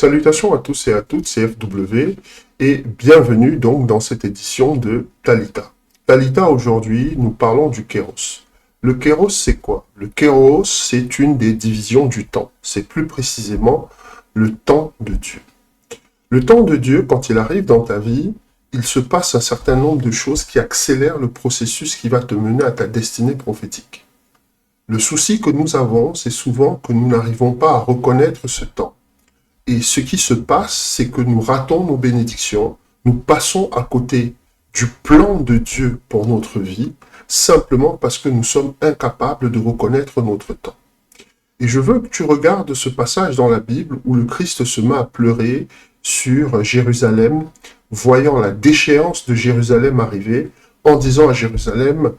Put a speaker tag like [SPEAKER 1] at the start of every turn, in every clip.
[SPEAKER 1] Salutations à tous et à toutes, c'est FW et bienvenue donc dans cette édition de Talita. Talita, aujourd'hui, nous parlons du Kéros. Le Kéros, c'est quoi? Le Kéros, c'est une des divisions du temps. C'est plus précisément le temps de Dieu. Le temps de Dieu, quand il arrive dans ta vie, il se passe un certain nombre de choses qui accélèrent le processus qui va te mener à ta destinée prophétique. Le souci que nous avons, c'est souvent que nous n'arrivons pas à reconnaître ce temps. Et ce qui se passe, c'est que nous ratons nos bénédictions, nous passons à côté du plan de Dieu pour notre vie, simplement parce que nous sommes incapables de reconnaître notre temps. Et je veux que tu regardes ce passage dans la Bible où le Christ se met à pleurer sur Jérusalem, voyant la déchéance de Jérusalem arriver, en disant à Jérusalem,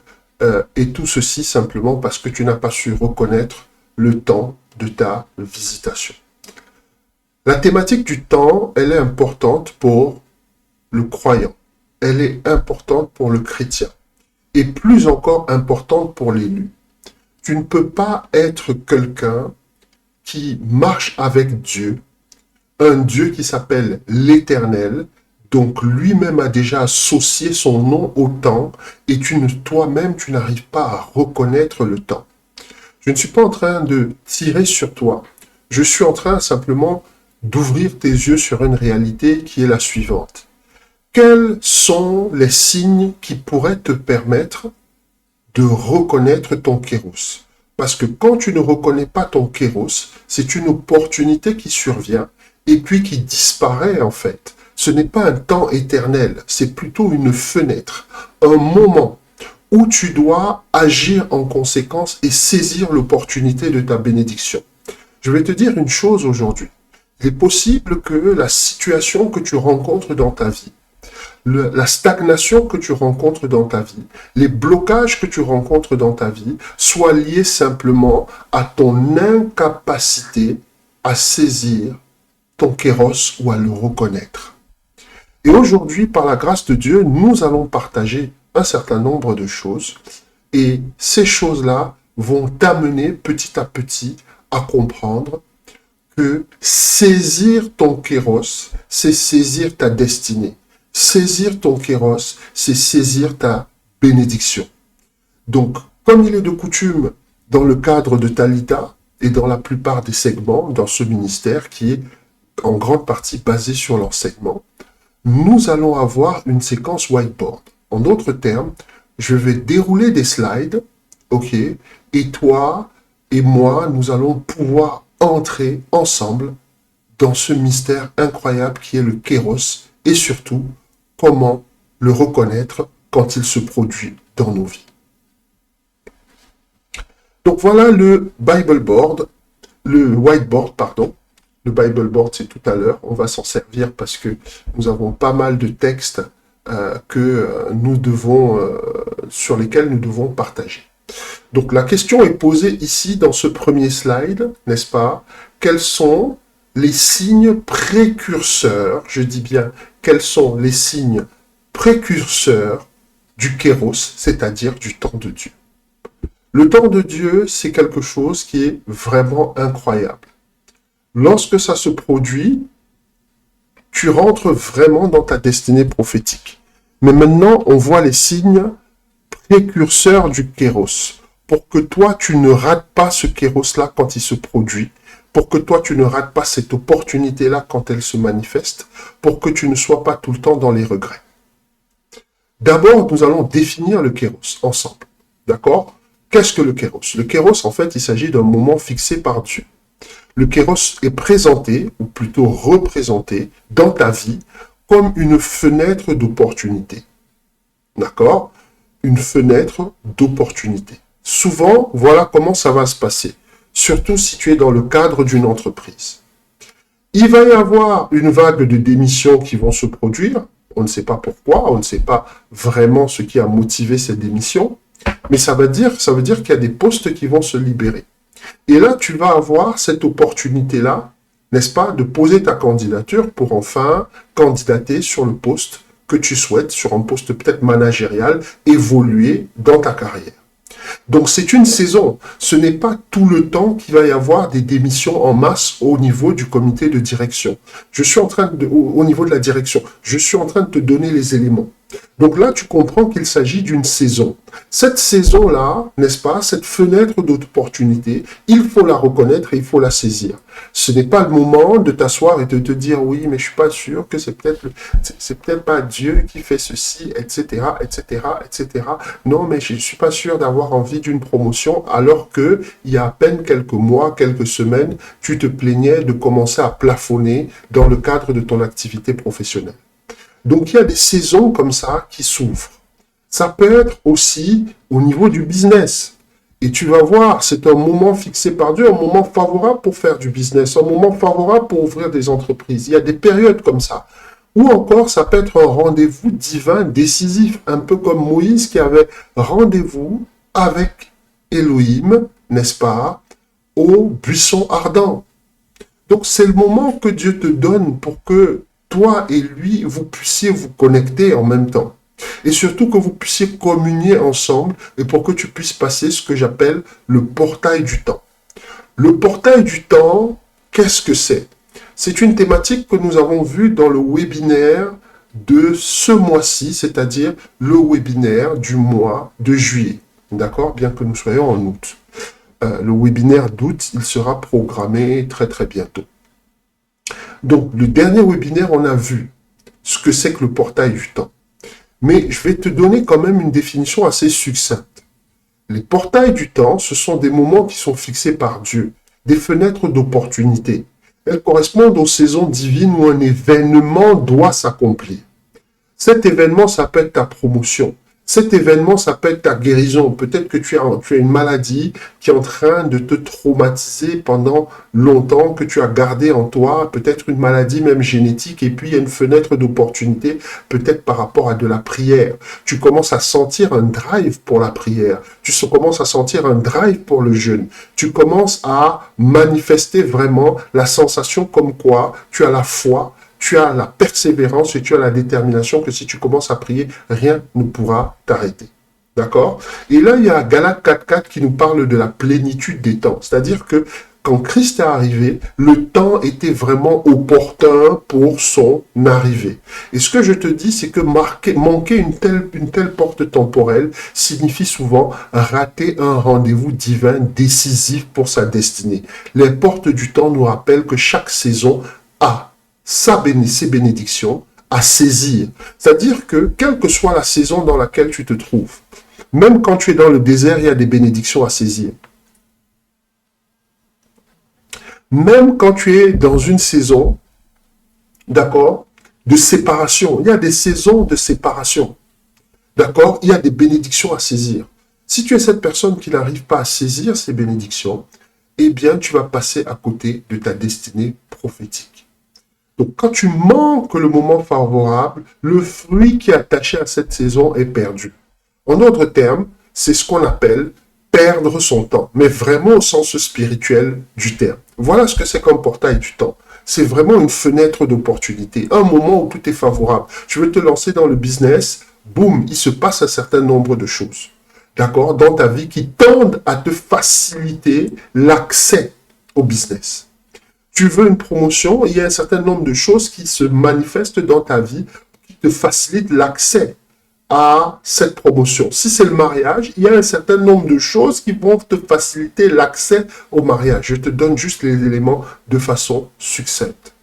[SPEAKER 1] et tout ceci simplement parce que tu n'as pas su reconnaître le temps de ta visitation. La thématique du temps, elle est importante pour le croyant. Elle est importante pour le chrétien. Et plus encore importante pour l'élu. Tu ne peux pas être quelqu'un qui marche avec Dieu, un Dieu qui s'appelle l'Éternel, donc lui-même a déjà associé son nom au temps, et toi-même, tu n'arrives pas à reconnaître le temps. Je ne suis pas en train de tirer sur toi. Je suis en train simplement d'ouvrir tes yeux sur une réalité qui est la suivante. Quels sont les signes qui pourraient te permettre de reconnaître ton kéros? Parce que quand tu ne reconnais pas ton kéros, c'est une opportunité qui survient et puis qui disparaît en fait. Ce n'est pas un temps éternel, c'est plutôt une fenêtre, un moment où tu dois agir en conséquence et saisir l'opportunité de ta bénédiction. Je vais te dire une chose aujourd'hui. Il est possible que la situation que tu rencontres dans ta vie, la stagnation que tu rencontres dans ta vie, les blocages que tu rencontres dans ta vie soient liés simplement à ton incapacité à saisir ton kéros ou à le reconnaître. Et aujourd'hui, par la grâce de Dieu, nous allons partager un certain nombre de choses et ces choses-là vont t'amener petit à petit à comprendre que saisir ton kéros, c'est saisir ta destinée. Saisir ton kéros, c'est saisir ta bénédiction. Donc, comme il est de coutume dans le cadre de Talita et dans la plupart des segments dans ce ministère qui est en grande partie basé sur l'enseignement, nous allons avoir une séquence whiteboard. En d'autres termes, je vais dérouler des slides, ok, et toi et moi, nous allons pouvoir entrer ensemble dans ce mystère incroyable qui est le kéros et surtout comment le reconnaître quand il se produit dans nos vies. Donc voilà le Bible board, le whiteboard, pardon. Le Bible board, c'est tout à l'heure. On va s'en servir parce que nous avons pas mal de textes sur lesquels nous devons partager. Donc la question est posée ici dans ce premier slide, n'est-ce pas? Quels sont les signes précurseurs, je dis bien, quels sont les signes précurseurs du kéros, c'est-à-dire du temps de Dieu? Le temps de Dieu, c'est quelque chose qui est vraiment incroyable. Lorsque ça se produit, tu rentres vraiment dans ta destinée prophétique. Mais maintenant, on voit les signes précurseurs du kéros. Pour que toi, tu ne rates pas ce kéros-là quand il se produit. Pour que toi, tu ne rates pas cette opportunité-là quand elle se manifeste. Pour que tu ne sois pas tout le temps dans les regrets. D'abord, nous allons définir le kéros ensemble. D'accord? Qu'est-ce que le kéros? Le kéros, en fait, il s'agit d'un moment fixé par Dieu. Le kéros est présenté, ou plutôt représenté, dans ta vie comme une fenêtre d'opportunité. D'accord? Une fenêtre d'opportunité. Souvent, voilà comment ça va se passer, surtout si tu es dans le cadre d'une entreprise. Il va y avoir une vague de démissions qui vont se produire, on ne sait pas pourquoi, on ne sait pas vraiment ce qui a motivé ces démissions, mais ça veut dire qu'il y a des postes qui vont se libérer. Et là, tu vas avoir cette opportunité-là, n'est-ce pas, de poser ta candidature pour enfin candidater sur le poste que tu souhaites, sur un poste peut-être managérial, évoluer dans ta carrière. Donc c'est une saison. Ce n'est pas tout le temps qu'il va y avoir des démissions en masse au niveau du comité de direction. Au niveau de la direction, je suis en train de te donner les éléments. Donc là, tu comprends qu'il s'agit d'une saison. Cette saison-là, n'est-ce pas, cette fenêtre d'opportunité, il faut la reconnaître et il faut la saisir. Ce n'est pas le moment de t'asseoir et de te dire, oui, mais je suis pas sûr que c'est peut-être pas Dieu qui fait ceci, etc., etc., etc. Non, mais je suis pas sûr d'avoir envie d'une promotion, alors que il y a à peine quelques mois, quelques semaines, tu te plaignais de commencer à plafonner dans le cadre de ton activité professionnelle. Donc, il y a des saisons comme ça qui s'ouvrent. Ça peut être aussi au niveau du business. Et tu vas voir, c'est un moment fixé par Dieu, un moment favorable pour faire du business, un moment favorable pour ouvrir des entreprises. Il y a des périodes comme ça. Ou encore, ça peut être un rendez-vous divin décisif, un peu comme Moïse qui avait rendez-vous avec Elohim, n'est-ce pas, au buisson ardent. Donc, c'est le moment que Dieu te donne pour que toi et lui, vous puissiez vous connecter en même temps. Et surtout que vous puissiez communier ensemble et pour que tu puisses passer ce que j'appelle le portail du temps. Le portail du temps, qu'est-ce que c'est? C'est une thématique que nous avons vue dans le webinaire de ce mois-ci, c'est-à-dire le webinaire du mois de juillet. D'accord? Bien que nous soyons en août. Le webinaire d'août, il sera programmé très très bientôt. Donc, le dernier webinaire, on a vu ce que c'est que le portail du temps. Mais je vais te donner quand même une définition assez succincte. Les portails du temps, ce sont des moments qui sont fixés par Dieu, des fenêtres d'opportunité. Elles correspondent aux saisons divines où un événement doit s'accomplir. Cet événement, ça peut être ta promotion. Cet événement, ça peut être ta guérison. Peut-être que tu as une maladie qui est en train de te traumatiser pendant longtemps, que tu as gardé en toi, peut-être une maladie même génétique, et puis il y a une fenêtre d'opportunité, peut-être par rapport à de la prière. Tu commences à sentir un drive pour la prière. Tu commences à sentir un drive pour le jeûne. Tu commences à manifester vraiment la sensation comme quoi tu as la foi, tu as la persévérance et tu as la détermination que si tu commences à prier, rien ne pourra t'arrêter. D'accord? Et là, il y a Galates 4.4 qui nous parle de la plénitude des temps. C'est-à-dire que quand Christ est arrivé, le temps était vraiment opportun pour son arrivée. Et ce que je te dis, c'est que manquer une telle porte temporelle signifie souvent rater un rendez-vous divin décisif pour sa destinée. Les portes du temps nous rappellent que chaque saison a ses bénédictions à saisir. C'est-à-dire que, quelle que soit la saison dans laquelle tu te trouves, même quand tu es dans le désert, il y a des bénédictions à saisir. Même quand tu es dans une saison, d'accord, de séparation, il y a des saisons de séparation. D'accord, il y a des bénédictions à saisir. Si tu es cette personne qui n'arrive pas à saisir ces bénédictions, eh bien, tu vas passer à côté de ta destinée prophétique. Donc, quand tu manques le moment favorable, le fruit qui est attaché à cette saison est perdu. En d'autres termes, c'est ce qu'on appelle perdre son temps, mais vraiment au sens spirituel du terme. Voilà ce que c'est qu'un portail du temps. C'est vraiment une fenêtre d'opportunité, un moment où tout est favorable. Tu veux te lancer dans le business, boum, il se passe un certain nombre de choses, d'accord, dans ta vie qui tendent à te faciliter l'accès au business. Tu veux une promotion, il y a un certain nombre de choses qui se manifestent dans ta vie qui te facilitent l'accès à cette promotion. Si c'est le mariage, il y a un certain nombre de choses qui vont te faciliter l'accès au mariage. Je te donne juste les éléments de façon succincte.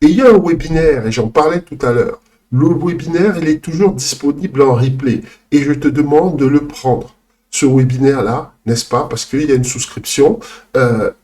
[SPEAKER 1] Et il y a un webinaire, et j'en parlais tout à l'heure. Le webinaire, il est toujours disponible en replay et je te demande de le prendre. Ce webinaire-là, n'est-ce pas? Parce qu'il y a une souscription. Le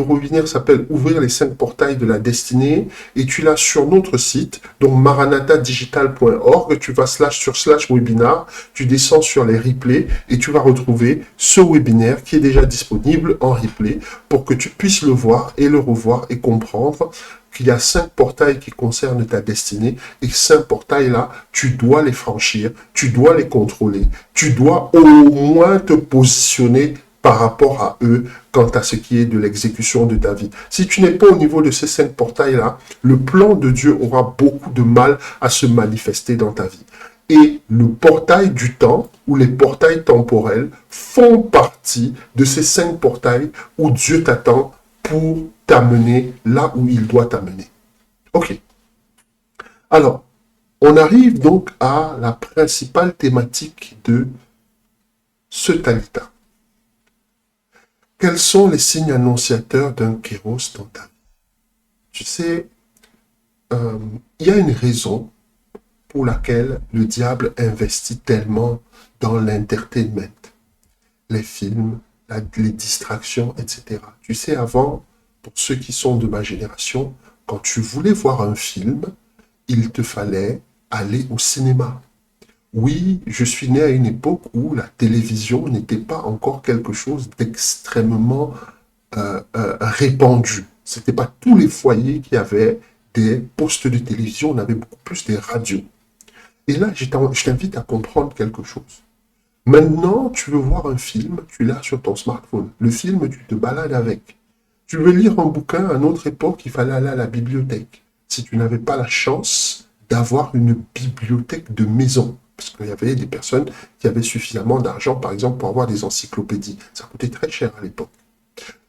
[SPEAKER 1] webinaire s'appelle « Ouvrir les 5 portails de la destinée » et tu l'as sur notre site, donc maranatadigital.org. Tu vas / webinar, tu descends sur les replays et tu vas retrouver ce webinaire qui est déjà disponible en replay pour que tu puisses le voir et le revoir et comprendre qu'il y a 5 portails qui concernent ta destinée et 5 portails-là, tu dois les franchir, tu dois les contrôler, tu dois au moins te positionner par rapport à eux quant à ce qui est de l'exécution de ta vie. Si tu n'es pas au niveau de ces 5 portails-là, le plan de Dieu aura beaucoup de mal à se manifester dans ta vie. Et le portail du temps ou les portails temporels font partie de ces 5 portails où Dieu t'attend pour t'amener là où il doit t'amener. Ok. Alors, on arrive donc à la principale thématique de ce Talita. Quels sont les signes annonciateurs d'un kéros dans ta vie? Tu sais, il y a une raison pour laquelle le diable investit tellement dans l'entertainment, les films, les distractions, etc. Tu sais, avant, pour ceux qui sont de ma génération, quand tu voulais voir un film, il te fallait aller au cinéma. Oui, je suis né à une époque où la télévision n'était pas encore quelque chose d'extrêmement répandu. Ce n'était pas tous les foyers qui avaient des postes de télévision, on avait beaucoup plus des radios. Et là, je t'invite à comprendre quelque chose. Maintenant, tu veux voir un film, tu l'as sur ton smartphone. Le film, tu te balades avec. Tu veux lire un bouquin, à notre époque, il fallait aller à la bibliothèque. Si tu n'avais pas la chance d'avoir une bibliothèque de maison, parce qu'il y avait des personnes qui avaient suffisamment d'argent, par exemple, pour avoir des encyclopédies. Ça coûtait très cher à l'époque.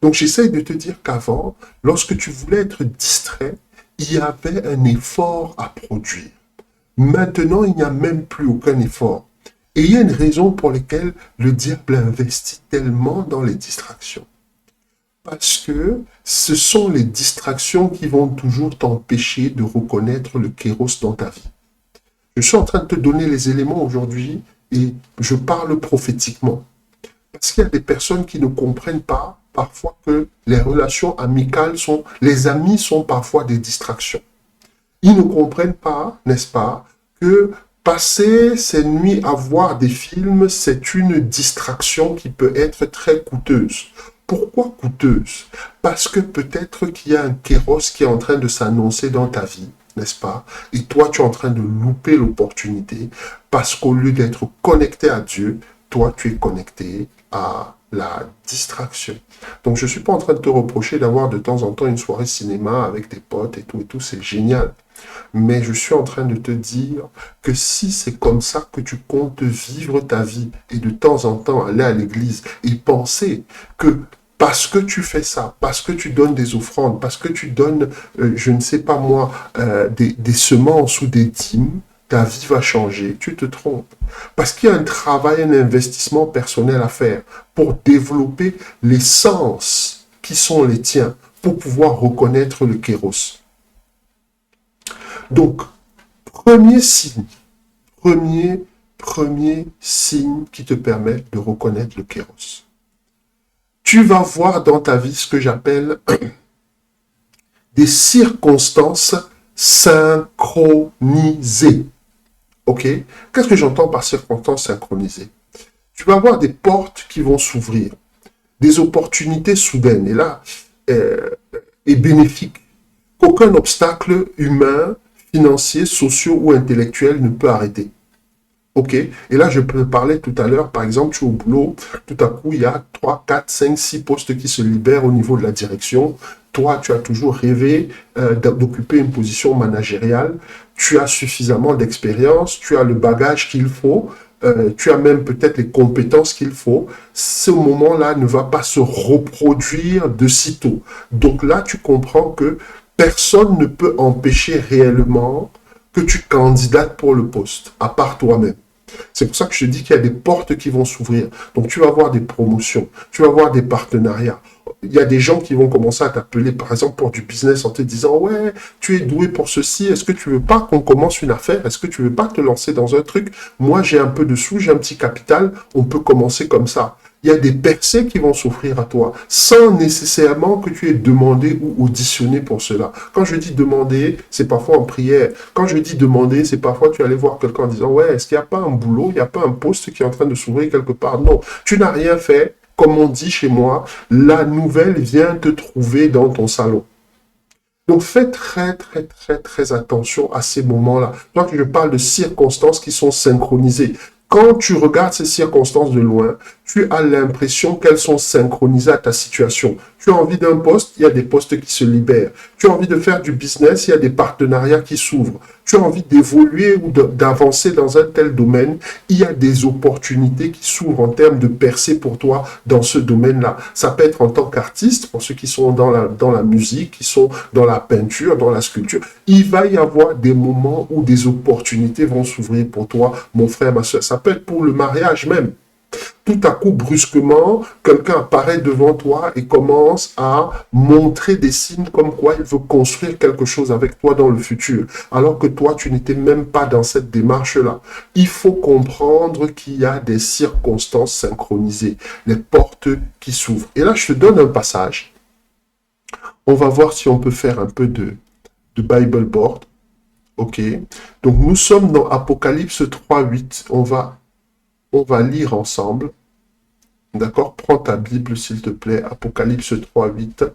[SPEAKER 1] Donc, j'essaye de te dire qu'avant, lorsque tu voulais être distrait, il y avait un effort à produire. Maintenant, il n'y a même plus aucun effort. Et il y a une raison pour laquelle le diable investit tellement dans les distractions. Parce que ce sont les distractions qui vont toujours t'empêcher de reconnaître le kéros dans ta vie. Je suis en train de te donner les éléments aujourd'hui et je parle prophétiquement. Parce qu'il y a des personnes qui ne comprennent pas parfois que les relations amicales les amis sont parfois des distractions. Ils ne comprennent pas, n'est-ce pas, que passer ces nuits à voir des films, c'est une distraction qui peut être très coûteuse. Pourquoi coûteuse? Parce que peut-être qu'il y a un kéros qui est en train de s'annoncer dans ta vie, n'est-ce pas? Et toi, tu es en train de louper l'opportunité parce qu'au lieu d'être connecté à Dieu, toi, tu es connecté à la distraction. Donc, je ne suis pas en train de te reprocher d'avoir de temps en temps une soirée cinéma avec tes potes et tout, c'est génial. Mais je suis en train de te dire que si c'est comme ça que tu comptes vivre ta vie et de temps en temps aller à l'église et penser que parce que tu fais ça, parce que tu donnes des offrandes, parce que tu donnes, je ne sais pas moi, des semences ou des dîmes, ta vie va changer, tu te trompes. Parce qu'il y a un travail, un investissement personnel à faire pour développer les sens qui sont les tiens, pour pouvoir reconnaître le kéros. Donc, premier signe qui te permet de reconnaître le kéros. Tu vas voir dans ta vie ce que j'appelle des circonstances synchronisées. Ok? Qu'est-ce que j'entends par circonstances synchronisées? Tu vas avoir des portes qui vont s'ouvrir, des opportunités soudaines, et là, est bénéfique. Qu'aucun obstacle humain, financier, social ou intellectuel ne peut arrêter. Ok? Et là, je peux parler tout à l'heure, par exemple, tu es au boulot, tout à coup, il y a 3, 4, 5, 6 postes qui se libèrent au niveau de la direction. Toi, tu as toujours rêvé d'occuper une position managériale. Tu as suffisamment d'expérience, tu as le bagage qu'il faut, tu as même peut-être les compétences qu'il faut. Ce moment-là ne va pas se reproduire de sitôt. Donc là, tu comprends que personne ne peut empêcher réellement que tu candidates pour le poste, à part toi-même. C'est pour ça que je te dis qu'il y a des portes qui vont s'ouvrir. Donc, tu vas avoir des promotions, tu vas avoir des partenariats. Il y a des gens qui vont commencer à t'appeler, par exemple, pour du business en te disant « Ouais, tu es doué pour ceci, est-ce que tu veux pas qu'on commence une affaire? Est-ce que tu veux pas te lancer dans un truc? Moi, j'ai un peu de sous, j'ai un petit capital, on peut commencer comme ça. » Il y a des percées qui vont s'offrir à toi, sans nécessairement que tu aies demandé ou auditionné pour cela. Quand je dis demander, c'est parfois en prière. Quand je dis demander, c'est parfois tu allais voir quelqu'un en disant « Ouais, est-ce qu'il n'y a pas un boulot, il n'y a pas un poste qui est en train de s'ouvrir quelque part? » Non, tu n'as rien fait. Comme on dit chez moi, la nouvelle vient te trouver dans ton salon. Donc, fais très, très, très, très attention à ces moments-là. Donc, je parle de circonstances qui sont synchronisées. Quand tu regardes ces circonstances de loin, tu as l'impression qu'elles sont synchronisées à ta situation. Tu as envie d'un poste, il y a des postes qui se libèrent. Tu as envie de faire du business, il y a des partenariats qui s'ouvrent. Tu as envie d'évoluer ou d'avancer dans un tel domaine, il y a des opportunités qui s'ouvrent en termes de percée pour toi dans ce domaine-là. Ça peut être en tant qu'artiste, pour ceux qui sont dans la musique, qui sont dans la peinture, dans la sculpture. Il va y avoir des moments où des opportunités vont s'ouvrir pour toi, mon frère, ma soeur. Ça peut être pour le mariage même. Tout à coup, brusquement, quelqu'un apparaît devant toi et commence à montrer des signes comme quoi il veut construire quelque chose avec toi dans le futur, alors que toi, tu n'étais même pas dans cette démarche-là. Il faut comprendre qu'il y a des circonstances synchronisées, les portes qui s'ouvrent. Et là, je te donne un passage. On va voir si on peut faire un peu de Bible board. OK. Donc, nous sommes dans Apocalypse 3:8. On va lire ensemble. D'accord? Prends ta Bible, s'il te plaît. Apocalypse 3:8.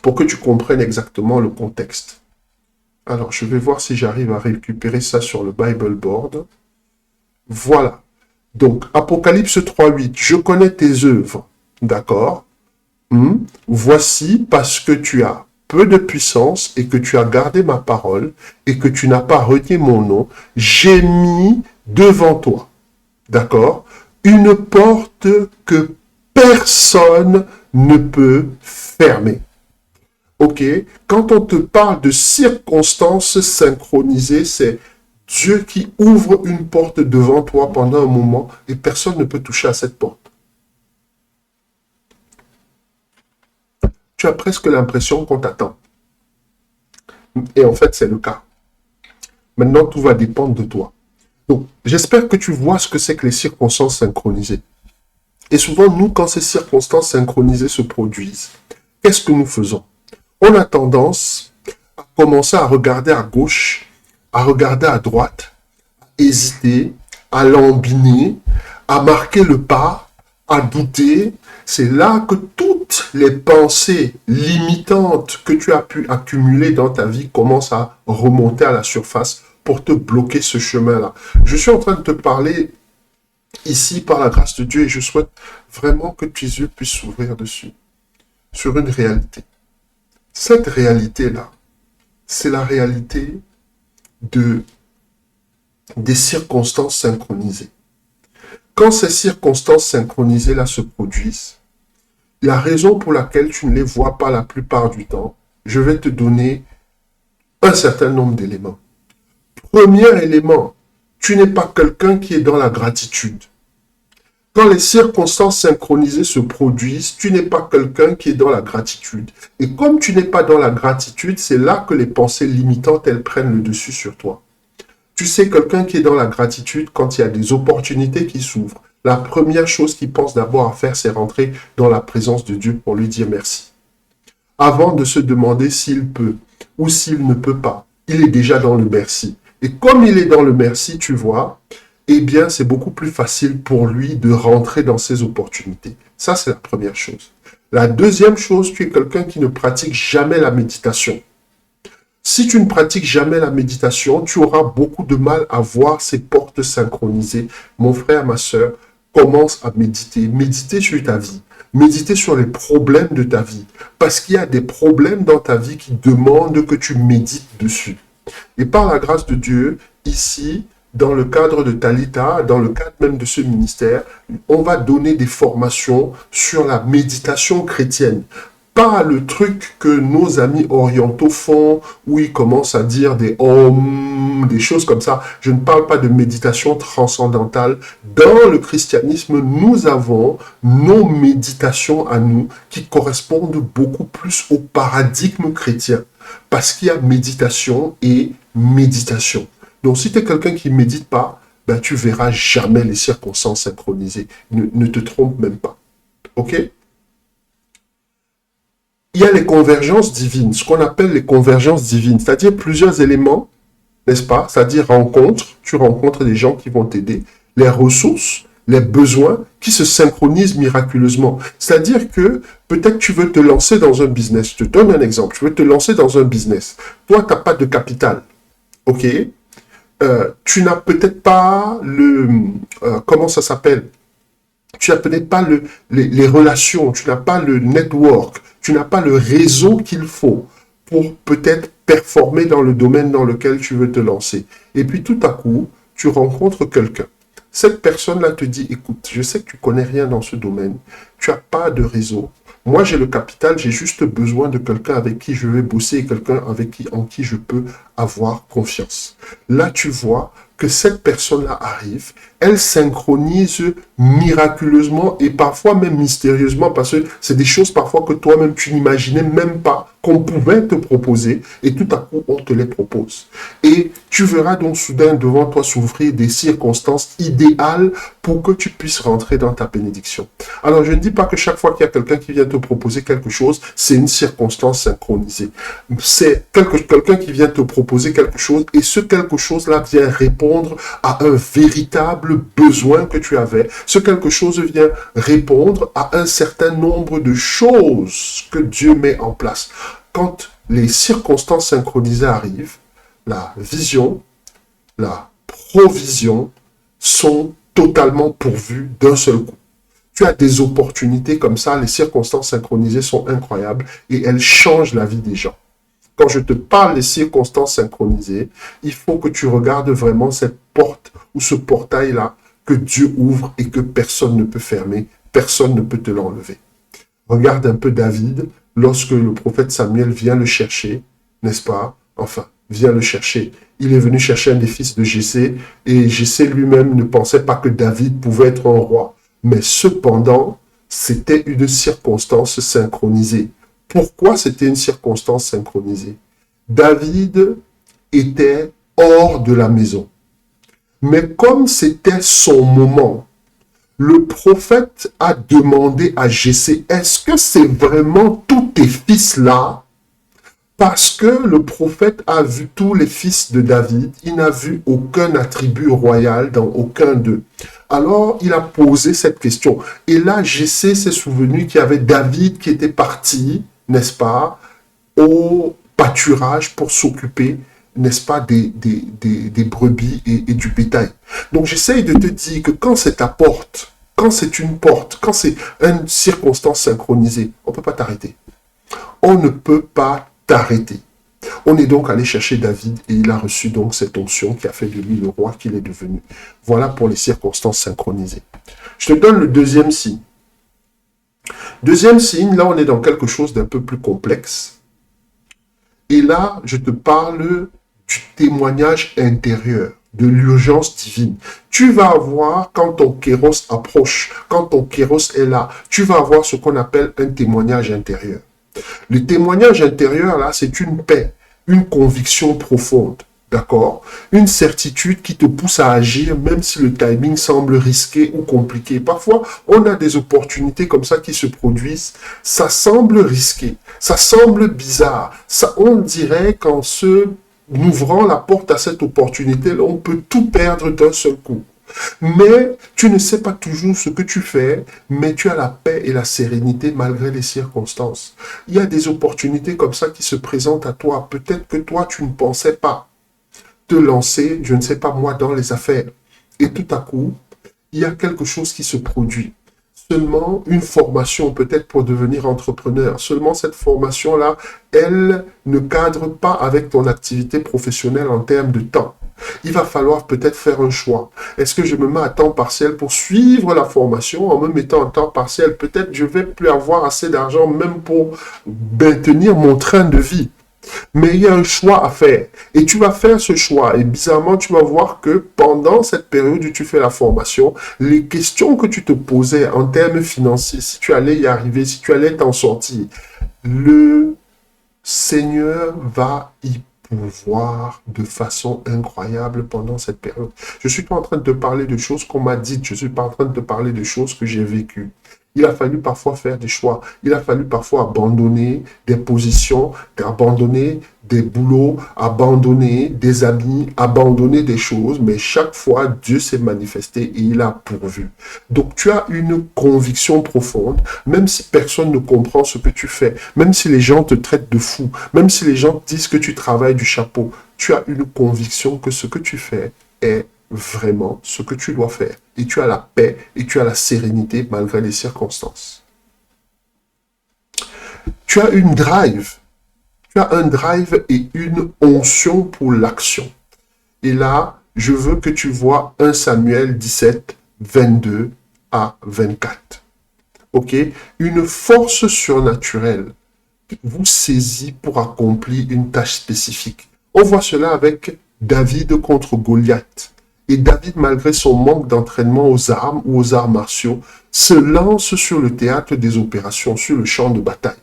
[SPEAKER 1] Pour que tu comprennes exactement le contexte. Alors, je vais voir si j'arrive à récupérer ça sur le Bible board. Voilà. Donc, Apocalypse 3:8. Je connais tes œuvres. D'accord? Voici parce que tu as peu de puissance et que tu as gardé ma parole et que tu n'as pas renié mon nom, j'ai mis devant toi, d'accord, une porte que personne ne peut fermer. Ok? Quand on te parle de circonstances synchronisées, c'est Dieu qui ouvre une porte devant toi pendant un moment et personne ne peut toucher à cette porte. Tu as presque l'impression qu'on t'attend. Et en fait, c'est le cas. Maintenant, tout va dépendre de toi. Donc, j'espère que tu vois ce que c'est que les circonstances synchronisées. Et souvent, nous, quand ces circonstances synchronisées se produisent, qu'est-ce que nous faisons? On a tendance à commencer à regarder à gauche, à regarder à droite, à hésiter, à lambiner, à marquer le pas, à douter. C'est là que toutes les pensées limitantes que tu as pu accumuler dans ta vie commencent à remonter à la surface pour te bloquer ce chemin-là. Je suis en train de te parler ici par la grâce de Dieu et je souhaite vraiment que tes yeux puissent s'ouvrir dessus, sur une réalité. Cette réalité-là, c'est la réalité des circonstances synchronisées. Quand ces circonstances synchronisées-là se produisent, la raison pour laquelle tu ne les vois pas la plupart du temps, je vais te donner un certain nombre d'éléments. Premier élément, tu n'es pas quelqu'un qui est dans la gratitude. Quand les circonstances synchronisées se produisent, tu n'es pas quelqu'un qui est dans la gratitude. Et comme tu n'es pas dans la gratitude, c'est là que les pensées limitantes, elles prennent le dessus sur toi. Tu sais, quelqu'un qui est dans la gratitude, quand il y a des opportunités qui s'ouvrent, la première chose qu'il pense d'abord à faire, c'est rentrer dans la présence de Dieu pour lui dire merci. Avant de se demander s'il peut ou s'il ne peut pas, il est déjà dans le merci. Et comme il est dans le merci, tu vois, eh bien, c'est beaucoup plus facile pour lui de rentrer dans ses opportunités. Ça, c'est la première chose. La deuxième chose, tu es quelqu'un qui ne pratique jamais la méditation. Si tu ne pratiques jamais la méditation, tu auras beaucoup de mal à voir ces portes synchronisées. Mon frère, ma soeur, commence à méditer. Méditer sur ta vie. Méditer sur les problèmes de ta vie. Parce qu'il y a des problèmes dans ta vie qui demandent que tu médites dessus. Et par la grâce de Dieu, ici, dans le cadre de Talita, dans le cadre même de ce ministère, on va donner des formations sur la méditation chrétienne. Pas le truc que nos amis orientaux font, où ils commencent à dire des om, des choses comme ça. Je ne parle pas de méditation transcendantale. Dans le christianisme, nous avons nos méditations à nous qui correspondent beaucoup plus au paradigme chrétien. Parce qu'il y a méditation et méditation. Donc, si tu es quelqu'un qui ne médite pas, ben, tu ne verras jamais les circonstances synchronisées. Ne te trompe même pas. OK? Il y a les convergences divines, ce qu'on appelle les convergences divines, c'est-à-dire plusieurs éléments, n'est-ce pas? C'est-à-dire tu rencontres des gens qui vont t'aider, les ressources, les besoins qui se synchronisent miraculeusement. C'est-à-dire que peut-être tu veux te lancer dans un business. Je te donne un exemple. Tu veux te lancer dans un business. Toi, tu n'as pas de capital. OK? Tu n'as peut-être pas comment ça s'appelle? Tu n'as peut-être pas les relations, tu n'as pas le network, tu n'as pas le réseau qu'il faut pour peut-être performer dans le domaine dans lequel tu veux te lancer. Et puis tout à coup, tu rencontres quelqu'un. Cette personne-là te dit, écoute, je sais que tu connais rien dans ce domaine, tu n'as pas de réseau. Moi, j'ai le capital, j'ai juste besoin de quelqu'un avec qui je vais bosser et quelqu'un en qui je peux avoir confiance. Là, tu vois que cette personne-là arrive, elle synchronise miraculeusement et parfois même mystérieusement parce que c'est des choses parfois que toi-même tu n'imaginais même pas qu'on pouvait te proposer et tout à coup on te les propose. Et tu verras donc soudain devant toi s'ouvrir des circonstances idéales pour que tu puisses rentrer dans ta bénédiction. Alors je ne dis pas que chaque fois qu'il y a quelqu'un qui vient te proposer quelque chose, c'est une circonstance synchronisée. C'est quelqu'un qui vient te proposer quelque chose et ce quelque chose-là vient répondre à un véritable besoin que tu avais. Ce quelque chose vient répondre à un certain nombre de choses que Dieu met en place. Quand les circonstances synchronisées arrivent, la vision, la provision sont totalement pourvues d'un seul coup. Tu as des opportunités comme ça, les circonstances synchronisées sont incroyables et elles changent la vie des gens. Quand je te parle des circonstances synchronisées, il faut que tu regardes vraiment cette porte ou ce portail-là que Dieu ouvre et que personne ne peut fermer, personne ne peut te l'enlever. Regarde un peu David, lorsque le prophète Samuel vient le chercher, n'est-ce pas? Enfin, vient le chercher. Il est venu chercher un des fils de Jessé et Jessé lui-même ne pensait pas que David pouvait être un roi. Mais cependant, c'était une circonstance synchronisée. Pourquoi c'était une circonstance synchronisée? David était hors de la maison. Mais comme c'était son moment, le prophète a demandé à Jessé, est-ce que c'est vraiment tous tes fils-là? Parce que le prophète a vu tous les fils de David, il n'a vu aucun attribut royal dans aucun d'eux. Alors, il a posé cette question. Et là, Jessé s'est souvenu qu'il y avait David qui était parti, n'est-ce pas, au pâturage pour s'occuper, n'est-ce pas, des brebis et du bétail. Donc, j'essaye de te dire que quand c'est ta porte, quand c'est une porte, quand c'est une circonstance synchronisée, on ne peut pas t'arrêter. On ne peut pas t'arrêter. On est donc allé chercher David et il a reçu donc cette onction qui a fait de lui le roi qu'il est devenu. Voilà pour les circonstances synchronisées. Je te donne le deuxième signe. Deuxième signe, là on est dans quelque chose d'un peu plus complexe. Et là, je te parle du témoignage intérieur, de l'urgence divine. Tu vas avoir, quand ton kéros approche, quand ton kéros est là, tu vas avoir ce qu'on appelle un témoignage intérieur. Le témoignage intérieur, là, c'est une paix, une conviction profonde, d'accord? Une certitude qui te pousse à agir, même si le timing semble risqué ou compliqué. Parfois, on a des opportunités comme ça qui se produisent. Ça semble risqué, ça semble bizarre. Ça, on dirait qu'en ouvrant la porte à cette opportunité, on peut tout perdre d'un seul coup. Mais tu ne sais pas toujours ce que tu fais, mais tu as la paix et la sérénité malgré les circonstances. Il y a des opportunités comme ça qui se présentent à toi. Peut-être que toi, tu ne pensais pas te lancer, je ne sais pas moi, dans les affaires. Et tout à coup, il y a quelque chose qui se produit. Seulement une formation peut-être pour devenir entrepreneur. Seulement cette formation-là, elle ne cadre pas avec ton activité professionnelle en termes de temps. Il va falloir peut-être faire un choix. Est-ce que je me mets à temps partiel pour suivre la formation? En me mettant en temps partiel, peut-être je vais plus avoir assez d'argent même pour maintenir mon train de vie. Mais il y a un choix à faire. Et tu vas faire ce choix. Et bizarrement, tu vas voir que pendant cette période où tu fais la formation, les questions que tu te posais en termes financiers, si tu allais y arriver, si tu allais t'en sortir, le Seigneur va y pouvoir de façon incroyable pendant cette période. Je ne suis pas en train de te parler de choses qu'on m'a dites. Je ne suis pas en train de te parler de choses que j'ai vécues. Il a fallu parfois faire des choix. Il a fallu parfois abandonner des positions, abandonner des boulots, abandonner des amis, abandonner des choses. Mais chaque fois, Dieu s'est manifesté et il a pourvu. Donc, tu as une conviction profonde, même si personne ne comprend ce que tu fais, même si les gens te traitent de fou, même si les gens disent que tu travailles du chapeau, tu as une conviction que ce que tu fais est vraiment ce que tu dois faire. Et tu as la paix et tu as la sérénité malgré les circonstances. Tu as une drive. Tu as un drive et une onction pour l'action. Et là, je veux que tu vois 1 Samuel 17, 22 à 24. Ok? Une force surnaturelle vous saisit pour accomplir une tâche spécifique. On voit cela avec David contre Goliath. Et David, malgré son manque d'entraînement aux armes ou aux arts martiaux, se lance sur le théâtre des opérations, sur le champ de bataille.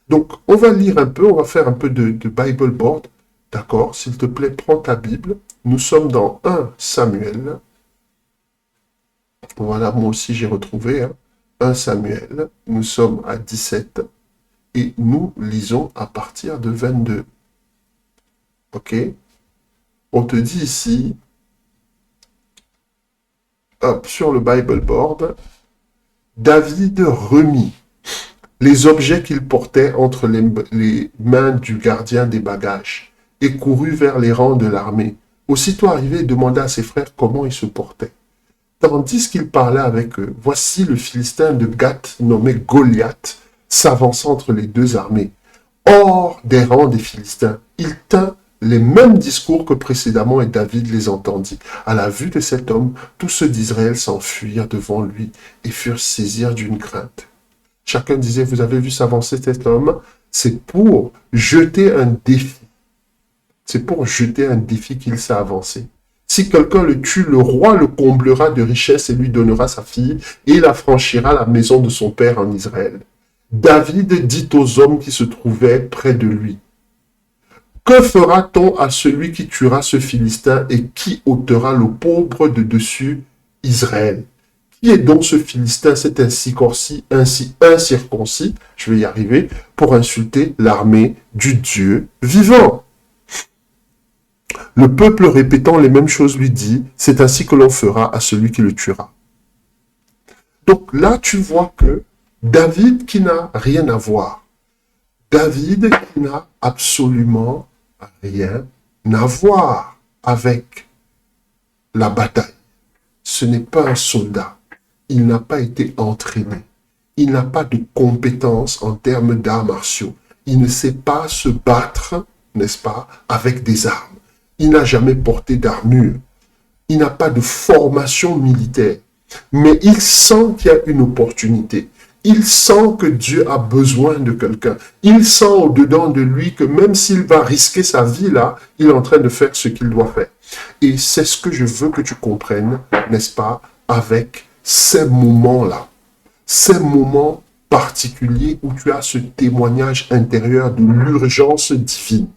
[SPEAKER 1] Donc, on va lire un peu, on va faire un peu de Bible Board. D'accord? S'il te plaît, prends ta Bible. Nous sommes dans 1 Samuel. Voilà, moi aussi j'ai retrouvé 1 Samuel. Nous sommes à 17. Et nous lisons à partir de 22. Ok? On te dit ici, hop, sur le Bible Board, David remit les objets qu'il portait entre les mains du gardien des bagages et courut vers les rangs de l'armée. Aussitôt arrivé, il demanda à ses frères comment ils se portaient. Tandis qu'il parlait avec eux, voici le Philistin de Gath nommé Goliath s'avançant entre les deux armées. Hors des rangs des Philistins, il tint les mêmes discours que précédemment et David les entendit. À la vue de cet homme, tous ceux d'Israël s'enfuirent devant lui et furent saisis d'une crainte. Chacun disait, vous avez vu s'avancer cet homme, c'est pour jeter un défi. C'est pour jeter un défi qu'il s'est avancé. Si quelqu'un le tue, le roi le comblera de richesses et lui donnera sa fille, et il affranchira la maison de son père en Israël. David dit aux hommes qui se trouvaient près de lui, que fera-t-on à celui qui tuera ce Philistin et qui ôtera le pauvre de dessus Israël? Qui est donc ce Philistin, cet incirconcis, je vais y arriver, pour insulter l'armée du Dieu vivant? Le peuple répétant les mêmes choses lui dit, c'est ainsi que l'on fera à celui qui le tuera. Donc là, tu vois que David qui n'a rien à voir, David qui n'a absolument rien à voir avec la bataille. Ce n'est pas un soldat. Il n'a pas été entraîné. Il n'a pas de compétences en termes d'arts martiaux. Il ne sait pas se battre, n'est-ce pas, avec des armes. Il n'a jamais porté d'armure. Il n'a pas de formation militaire. Mais il sent qu'il y a une opportunité. Il sent que Dieu a besoin de quelqu'un. Il sent au-dedans de lui que même s'il va risquer sa vie là, il est en train de faire ce qu'il doit faire. Et c'est ce que je veux que tu comprennes, n'est-ce pas, avec ces moments-là. Ces moments particuliers où tu as ce témoignage intérieur de l'urgence divine.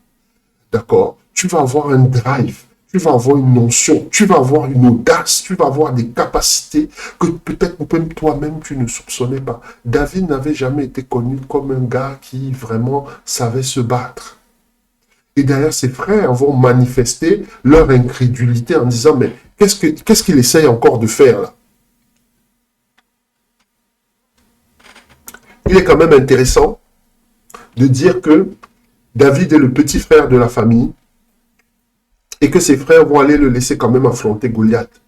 [SPEAKER 1] D'accord? Tu vas avoir un drive. Tu vas avoir une notion, tu vas avoir une audace, tu vas avoir des capacités que peut-être même toi-même tu ne soupçonnais pas. David n'avait jamais été connu comme un gars qui vraiment savait se battre. Et d'ailleurs, ses frères vont manifester leur incrédulité en disant, mais qu'est-ce qu'il essaye encore de faire là? Il est quand même intéressant de dire que David est le petit frère de la famille, et que ses frères vont aller le laisser quand même affronter Goliath.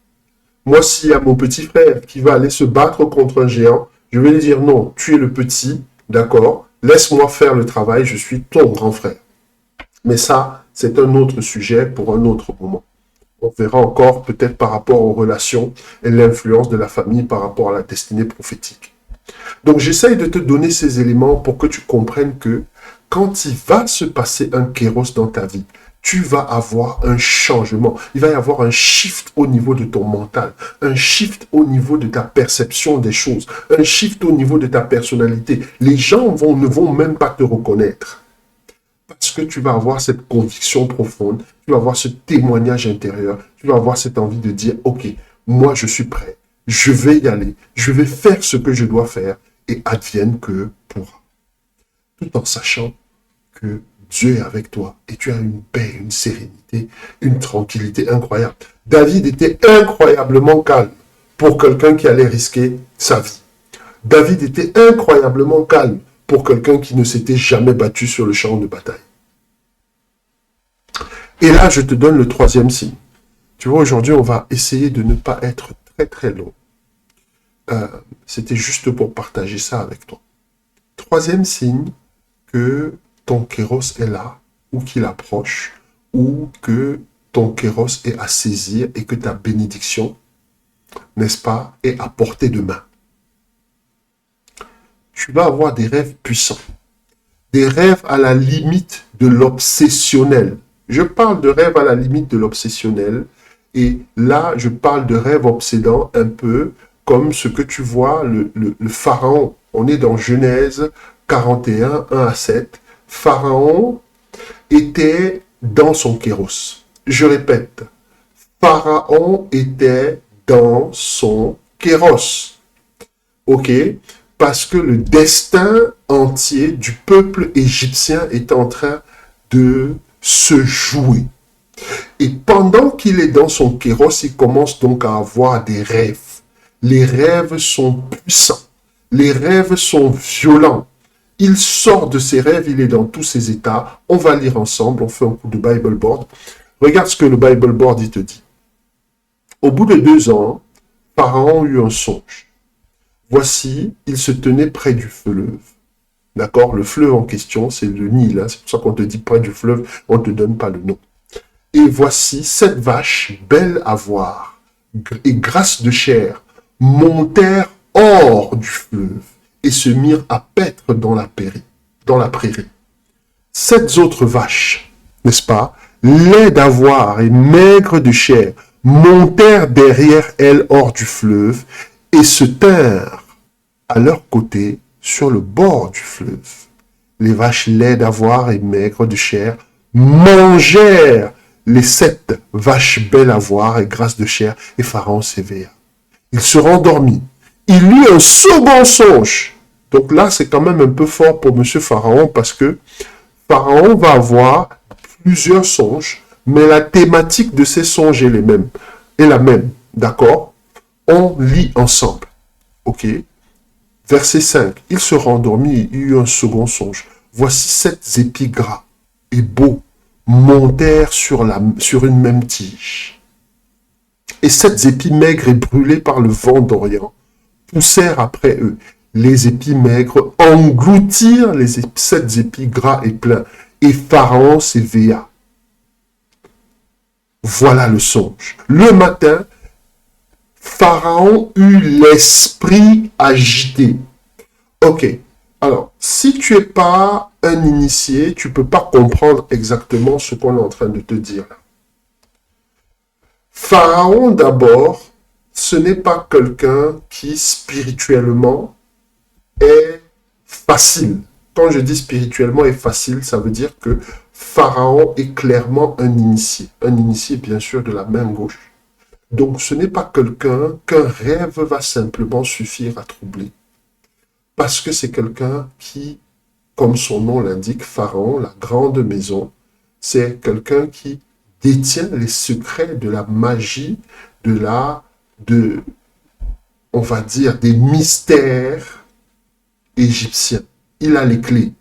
[SPEAKER 1] Moi, s'il y a mon petit frère qui va aller se battre contre un géant, je vais lui dire non, tu es le petit, d'accord, laisse-moi faire le travail, je suis ton grand frère. Mais ça, c'est un autre sujet pour un autre moment. On verra encore peut-être par rapport aux relations et l'influence de la famille par rapport à la destinée prophétique. Donc, j'essaye de te donner ces éléments pour que tu comprennes que quand il va se passer un kéros dans ta vie, tu vas avoir un changement. Il va y avoir un shift au niveau de ton mental, un shift au niveau de ta perception des choses, un shift au niveau de ta personnalité. Les gens ne vont même pas te reconnaître. Parce que tu vas avoir cette conviction profonde, tu vas avoir ce témoignage intérieur, tu vas avoir cette envie de dire, ok, moi je suis prêt, je vais y aller, je vais faire ce que je dois faire et advienne que pourra. Tout en sachant que Dieu est avec toi et tu as une paix, une sérénité, une tranquillité incroyable. David était incroyablement calme pour quelqu'un qui allait risquer sa vie. David était incroyablement calme pour quelqu'un qui ne s'était jamais battu sur le champ de bataille. Et là, je te donne le troisième signe. Tu vois, aujourd'hui, on va essayer de ne pas être très très long. C'était juste pour partager ça avec toi. Troisième signe que ton kéros est là, ou qu'il approche, ou que ton kéros est à saisir et que ta bénédiction, n'est-ce pas, est à portée de main. Tu vas avoir des rêves puissants, des rêves à la limite de l'obsessionnel. Je parle de rêves à la limite de l'obsessionnel, et là, je parle de rêves obsédants un peu comme ce que tu vois, le pharaon. On est dans Genèse 41, 1 à 7. Pharaon était dans son kéros. Je répète, Pharaon était dans son kéros. Ok? Parce que le destin entier du peuple égyptien est en train de se jouer. Et pendant qu'il est dans son kéros, il commence donc à avoir des rêves. Les rêves sont puissants. Les rêves sont violents. Il sort de ses rêves, il est dans tous ses états. On va lire ensemble, on fait un coup de Bible Board. Regarde ce que le Bible Board il te dit. Au bout de 2 ans, Pharaon eut un songe. Voici, il se tenait près du fleuve. D'accord? Le fleuve en question, c'est le Nil. Hein? C'est pour ça qu'on te dit près du fleuve, on ne te donne pas le nom. Et voici 7 vaches belles à voir et grasses de chair montèrent hors du fleuve et se mirent à paître dans la prairie. 7 autres vaches, n'est-ce pas, laides à voir et maigres de chair, montèrent derrière elles hors du fleuve et se tinrent à leur côté sur le bord du fleuve. Les vaches laides à voir et maigres de chair mangèrent les 7 vaches belles à voir et grasses de chair, et Pharaon s'éveilla. Il se rendormit. Il eut un second songe. Donc là, c'est quand même un peu fort pour monsieur Pharaon, parce que Pharaon va avoir plusieurs songes, mais la thématique de ces songes est la même. D'accord? On lit ensemble. Ok? Verset 5. Il se rendormit et eut un second songe. Voici 7 épis gras et beaux montèrent sur une même tige. Et 7 épis maigres et brûlés par le vent d'Orient poussèrent après eux. Les épis maigres engloutirent les 7 épis gras et pleins. Et Pharaon s'éveilla. Voilà le songe. Le matin, Pharaon eut l'esprit agité. Ok. Alors, si tu n'es pas un initié, tu ne peux pas comprendre exactement ce qu'on est en train de te dire là. Pharaon, d'abord, ce n'est pas quelqu'un qui spirituellement est facile. Quand je dis spirituellement est facile, ça veut dire que Pharaon est clairement un initié. Un initié, bien sûr, de la main gauche. Donc, ce n'est pas quelqu'un qu'un rêve va simplement suffire à troubler. Parce que c'est quelqu'un qui, comme son nom l'indique, Pharaon, la grande maison, c'est quelqu'un qui détient les secrets de la magie, on va dire, des mystères égyptiens. Il a les clés.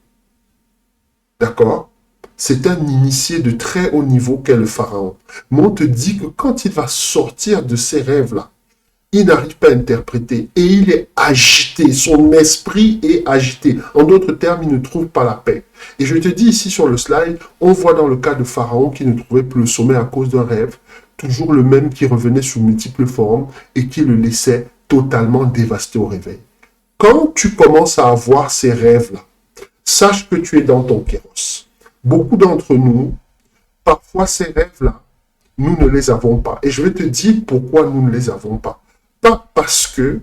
[SPEAKER 1] D'accord? C'est un initié de très haut niveau qu'est le Pharaon. Mais on te dit que quand il va sortir de ces rêves-là, il n'arrive pas à interpréter et il est agité, son esprit est agité. En d'autres termes, il ne trouve pas la paix. Et je te dis ici sur le slide, on voit dans le cas de Pharaon qui ne trouvait plus le sommeil à cause d'un rêve, toujours le même qui revenait sous multiples formes et qui le laissait totalement dévasté au réveil. Quand tu commences à avoir ces rêves-là, sache que tu es dans ton kéros. Beaucoup d'entre nous, parfois ces rêves-là, nous ne les avons pas. Et je vais te dire pourquoi nous ne les avons pas. Pas parce que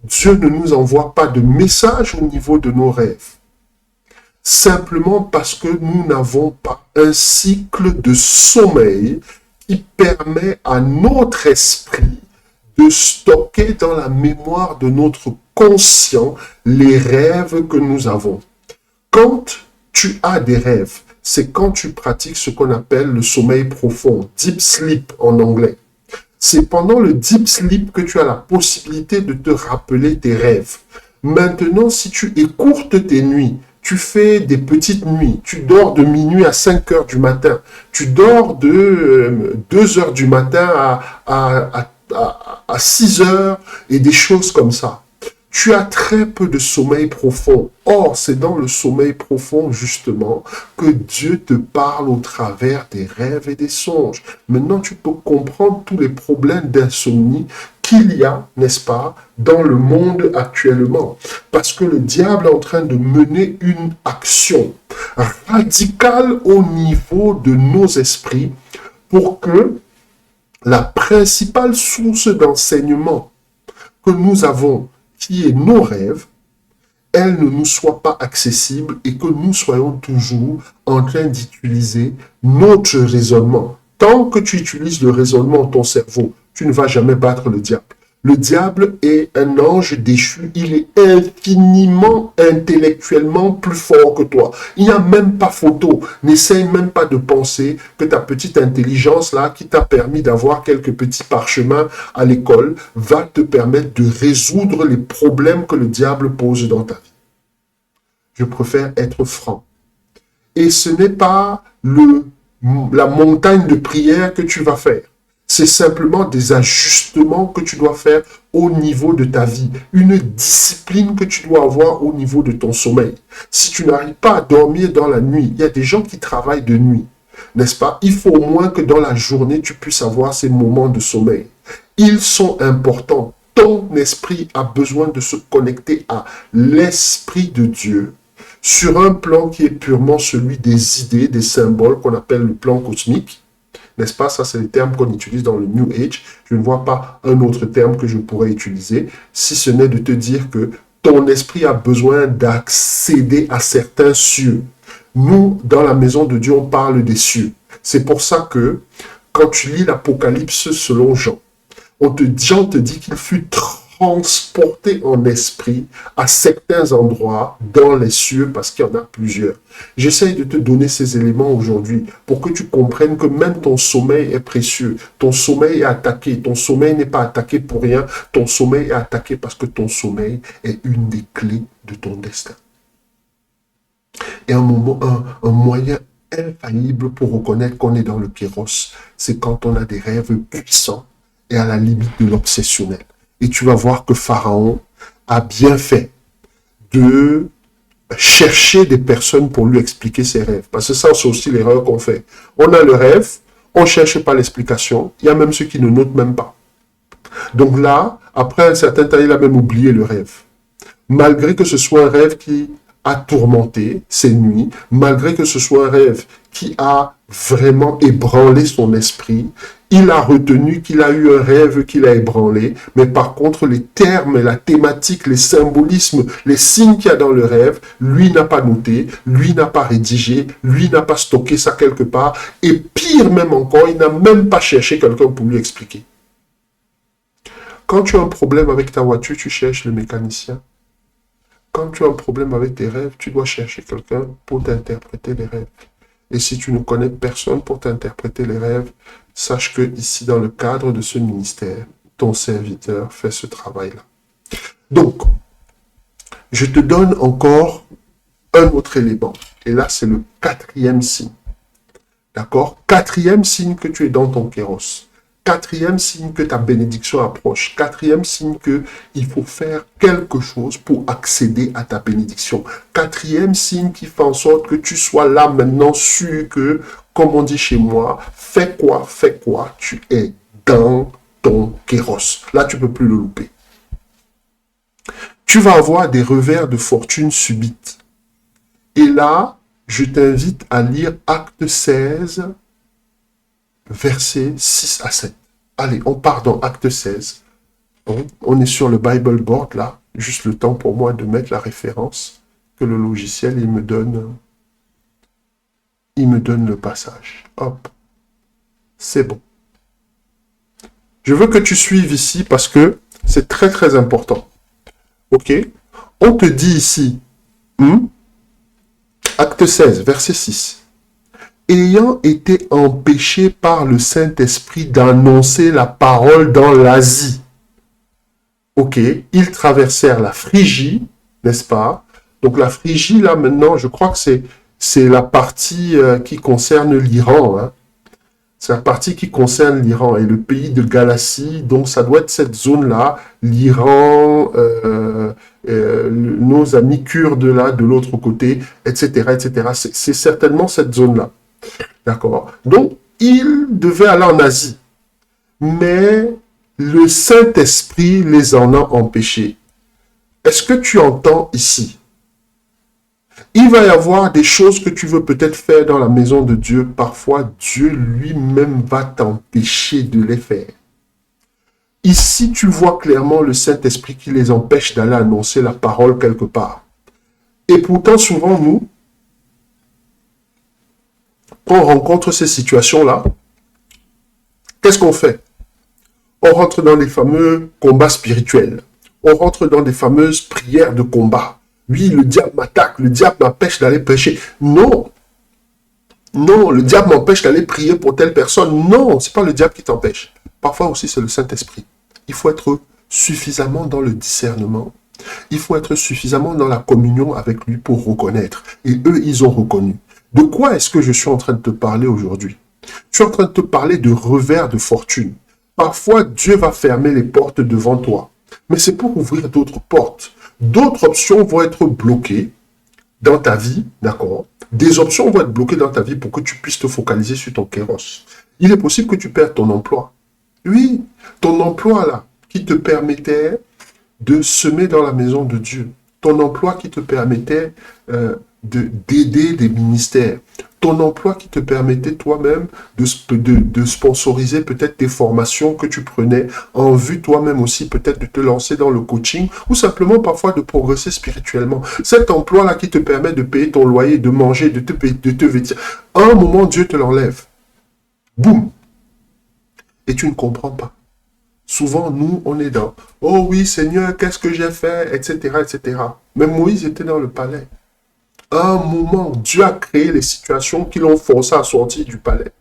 [SPEAKER 1] Dieu ne nous envoie pas de message au niveau de nos rêves. Simplement parce que nous n'avons pas un cycle de sommeil qui permet à notre esprit de stocker dans la mémoire de notre conscient les rêves que nous avons. Quand tu as des rêves, c'est quand tu pratiques ce qu'on appelle le sommeil profond, deep sleep en anglais. C'est pendant le deep sleep que tu as la possibilité de te rappeler tes rêves. Maintenant, si tu écourtes tes nuits, tu fais des petites nuits, tu dors de minuit à 5 heures du matin, tu dors de 2 heures du matin à 6 heures et des choses comme ça. Tu as très peu de sommeil profond. Or, c'est dans le sommeil profond, justement, que Dieu te parle au travers des rêves et des songes. Maintenant, tu peux comprendre tous les problèmes d'insomnie qu'il y a, n'est-ce pas, dans le monde actuellement. Parce que le diable est en train de mener une action radicale au niveau de nos esprits pour que la principale source d'enseignement que nous avons, qui est nos rêves, elle ne nous soit pas accessible et que nous soyons toujours en train d'utiliser notre raisonnement. Tant que tu utilises le raisonnement de ton cerveau, tu ne vas jamais battre le diable. Le diable est un ange déchu, il est infiniment intellectuellement plus fort que toi. Il n'y a même pas photo. N'essaye même pas de penser que ta petite intelligence là, qui t'a permis d'avoir quelques petits parchemins à l'école, va te permettre de résoudre les problèmes que le diable pose dans ta vie. Je préfère être franc. Et ce n'est pas la montagne de prière que tu vas faire. C'est simplement des ajustements que tu dois faire au niveau de ta vie. Une discipline que tu dois avoir au niveau de ton sommeil. Si tu n'arrives pas à dormir dans la nuit, il y a des gens qui travaillent de nuit, n'est-ce pas? Il faut au moins que dans la journée, tu puisses avoir ces moments de sommeil. Ils sont importants. Ton esprit a besoin de se connecter à l'Esprit de Dieu sur un plan qui est purement celui des idées, des symboles qu'on appelle le plan cosmique. N'est-ce pas? Ça, c'est les termes qu'on utilise dans le New Age. Je ne vois pas un autre terme que je pourrais utiliser, si ce n'est de te dire que ton esprit a besoin d'accéder à certains cieux. Nous, dans la maison de Dieu, on parle des cieux. C'est pour ça que, quand tu lis l'Apocalypse selon Jean, Jean te dit qu'il fut transporté en esprit à certains endroits dans les cieux parce qu'il y en a plusieurs. J'essaye de te donner ces éléments aujourd'hui pour que tu comprennes que même ton sommeil est précieux. Ton sommeil est attaqué. Ton sommeil n'est pas attaqué pour rien. Ton sommeil est attaqué parce que ton sommeil est une des clés de ton destin. Et un moyen infaillible pour reconnaître qu'on est dans le Kéros, c'est quand on a des rêves puissants et à la limite de l'obsessionnel. Et tu vas voir que Pharaon a bien fait de chercher des personnes pour lui expliquer ses rêves. Parce que ça, c'est aussi l'erreur qu'on fait. On a le rêve, on ne cherche pas l'explication. Il y a même ceux qui ne notent même pas. Donc là, après un certain temps, il a même oublié le rêve. Malgré que ce soit un rêve qui a tourmenté ses nuits, malgré que ce soit un rêve qui a vraiment ébranlé son esprit, il a retenu qu'il a eu un rêve qu'il a ébranlé, mais par contre, les termes, la thématique, les symbolismes, les signes qu'il y a dans le rêve, lui n'a pas noté, lui n'a pas rédigé, lui n'a pas stocké ça quelque part, et pire même encore, il n'a même pas cherché quelqu'un pour lui expliquer. Quand tu as un problème avec ta voiture, tu cherches le mécanicien. Quand tu as un problème avec tes rêves, tu dois chercher quelqu'un pour t'interpréter les rêves. Et si tu ne connais personne pour t'interpréter les rêves, sache que ici, dans le cadre de ce ministère, ton serviteur fait ce travail-là. Donc, je te donne encore un autre élément. Et là, c'est le 4e signe. D'accord? 4e signe que tu es dans ton kéros. 4e signe que ta bénédiction approche. 4e signe que il faut faire quelque chose pour accéder à ta bénédiction. 4e signe qui fait en sorte que tu sois là maintenant sûr que, comme on dit chez moi, fais quoi, tu es dans ton kéros. Là, tu ne peux plus le louper. Tu vas avoir des revers de fortune subites. Et là, je t'invite à lire Acte 16, versets 6 à 7. Allez, on part dans Acte 16. On est sur le Bible Board, là. Juste le temps pour moi de mettre la référence que le logiciel, il me donne le passage. Hop. C'est bon. Je veux que tu suives ici parce que c'est très, très important. OK? On te dit ici, Acte 16, verset 6. Ayant été empêchés par le Saint-Esprit d'annoncer la parole dans l'Asie. Ok, ils traversèrent la Phrygie, n'est-ce pas, Donc la Phrygie, là, maintenant, je crois que c'est la partie qui concerne l'Iran, hein. C'est la partie qui concerne l'Iran et le pays de Galatie. Donc, ça doit être cette zone-là, l'Iran, nos amis kurdes là, de l'autre côté, etc., etc. C'est certainement cette zone-là. D'accord? Donc, ils devaient aller en Asie. Mais le Saint-Esprit les en a empêchés. Est-ce que tu entends ici? Il va y avoir des choses que tu veux peut-être faire dans la maison de Dieu. Parfois, Dieu lui-même va t'empêcher de les faire. Ici, tu vois clairement le Saint-Esprit qui les empêche d'aller annoncer la parole quelque part. Et pourtant, souvent, nous, quand on rencontre ces situations-là, qu'est-ce qu'on fait? On rentre dans les fameux combats spirituels. On rentre dans des fameuses prières de combat. Oui, le diable m'attaque, le diable m'empêche d'aller prêcher. Non, non, le diable m'empêche d'aller prier pour telle personne. Non, c'est pas le diable qui t'empêche. Parfois aussi, c'est le Saint-Esprit. Il faut être suffisamment dans le discernement. Il faut être suffisamment dans la communion avec lui pour reconnaître. Et eux, ils ont reconnu. De quoi est-ce que je suis en train de te parler aujourd'hui? Je suis en train de te parler de revers de fortune. Parfois, Dieu va fermer les portes devant toi. Mais c'est pour ouvrir d'autres portes. D'autres options vont être bloquées dans ta vie, d'accord? Des options vont être bloquées dans ta vie pour que tu puisses te focaliser sur ton kéros. Il est possible que tu perdes ton emploi. Oui, ton emploi là, qui te permettait de semer dans la maison de Dieu. Ton emploi qui te permettait d'aider des ministères. Ton emploi qui te permettait toi-même de sponsoriser peut-être des formations que tu prenais en vue toi-même aussi peut-être de te lancer dans le coaching ou simplement parfois de progresser spirituellement. Cet emploi-là qui te permet de payer ton loyer, de manger, de te vêtir. À un moment, Dieu te l'enlève. Boum! Et tu ne comprends pas. Souvent, nous, on est dans « Oh oui, Seigneur, qu'est-ce que j'ai fait ?» etc., etc. Mais Moïse était dans le palais. À un moment, Dieu a créé les situations qui l'ont forcé à sortir du palais.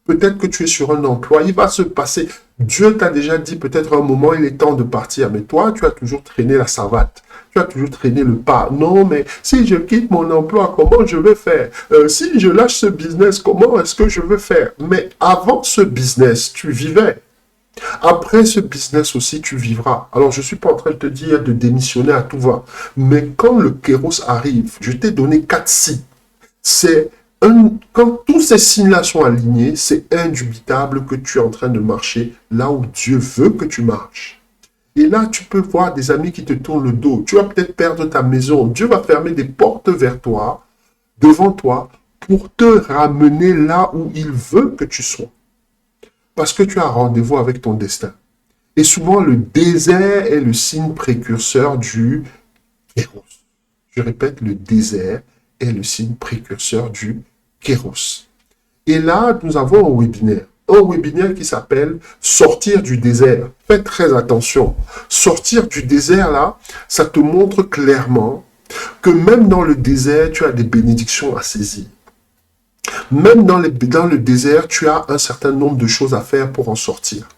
[SPEAKER 1] Peut-être que tu es sur un emploi, il va se passer. Dieu t'a déjà dit peut-être à un moment, il est temps de partir. Mais toi, tu as toujours traîné la savate. Tu as toujours traîné le pas. Non, mais si je quitte mon emploi, comment je vais faire? Si je lâche ce business, comment est-ce que je vais faire? Mais avant ce business, tu vivais. Après ce business aussi, tu vivras. Alors, je ne suis pas en train de te dire de démissionner à tout va. Mais quand le kéros arrive, je t'ai donné 4 signes. Quand tous ces signes-là sont alignés, c'est indubitable que tu es en train de marcher là où Dieu veut que tu marches. Et là, tu peux voir des amis qui te tournent le dos. Tu vas peut-être perdre ta maison. Dieu va fermer des portes vers toi, devant toi, pour te ramener là où il veut que tu sois. Parce que tu as rendez-vous avec ton destin. Et souvent, le désert est le signe précurseur du kéros. Je répète, le désert est le signe précurseur du kéros. Et là, nous avons un webinaire. Un webinaire qui s'appelle « Sortir du désert ». Faites très attention. Sortir du désert, là, ça te montre clairement que même dans le désert, tu as des bénédictions à saisir. Même dans le désert, tu as un certain nombre de choses à faire pour en sortir.